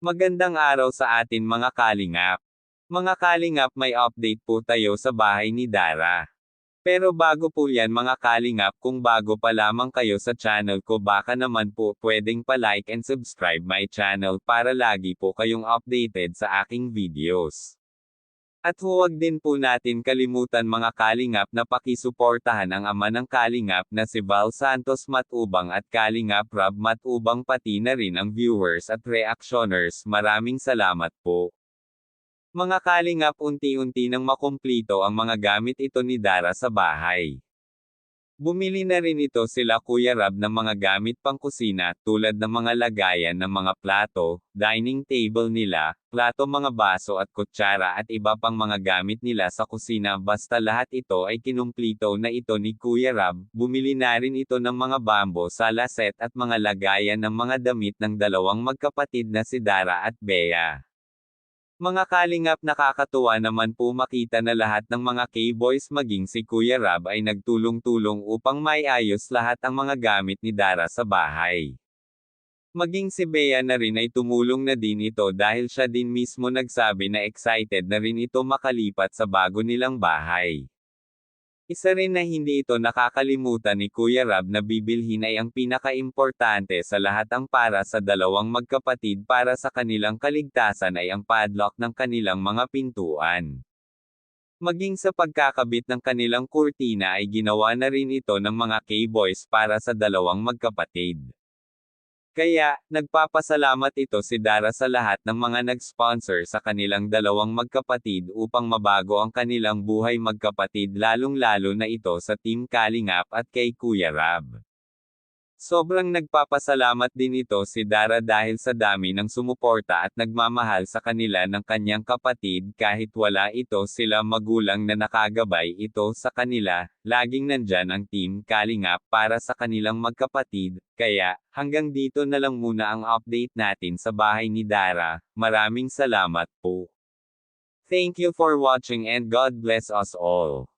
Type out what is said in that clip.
Magandang araw sa atin mga kalingap. Mga kalingap, may update po tayo sa bahay ni Dara. Pero bago po yan mga kalingap, kung bago pa lamang kayo sa channel ko, baka naman po pwedeng pa-like and subscribe my channel para lagi po kayong updated sa aking videos. At huwag din po natin kalimutan mga kalingap na pakisuportahan ang ama ng kalingap na si Val Santos Matubang at Kalingap Rob Matubang, pati na rin ang viewers at reactioners. Maraming salamat po. Mga kalingap, unti-unti nang makumplito ang mga gamit ito ni Dara sa bahay. Bumili na rin ito sila Kuya Rab ng mga gamit pangkusina, tulad ng mga lagayan ng mga plato, dining table nila, plato, mga baso at kutsara at iba pang mga gamit nila sa kusina. Basta lahat ito ay kinumplito na ito ni Kuya Rab. Bumili na rin ito ng mga bambo, sala set at mga lagayan ng mga damit ng dalawang magkapatid na si Dara at Bea. Mga kalingap, nakakatuwa naman po makita na lahat ng mga K-boys maging si Kuya Rab ay nagtulong-tulong upang maiayos lahat ang mga gamit ni Dara sa bahay. Maging si Bea na rin ay tumulong na din ito dahil siya din mismo nagsabi na excited na rin ito makalipat sa bago nilang bahay. Isa rin na hindi ito nakakalimutan ni Kuya Rab na bibilhin ay ang pinaka-importante sa lahat, ang para sa dalawang magkapatid. Para sa kanilang kaligtasan ay ang padlock ng kanilang mga pintuan. Maging sa pagkakabit ng kanilang kurtina ay ginawa na rin ito ng mga K-boys para sa dalawang magkapatid. Kaya, nagpapasalamat ito si Dara sa lahat ng mga nag-sponsor sa kanilang dalawang magkapatid upang mabago ang kanilang buhay magkapatid, lalong-lalo na ito sa Team Kalingap at kay Kuya Rab. Sobrang nagpapasalamat din ito si Dara dahil sa dami ng sumuporta at nagmamahal sa kanila ng kanyang kapatid. Kahit wala ito sila magulang na nakagabay ito sa kanila, laging nandyan ang Team Kalingap para sa kanilang magkapatid. Kaya, hanggang dito na lang muna ang update natin sa bahay ni Dara. Maraming salamat po. Thank you for watching and God bless us all.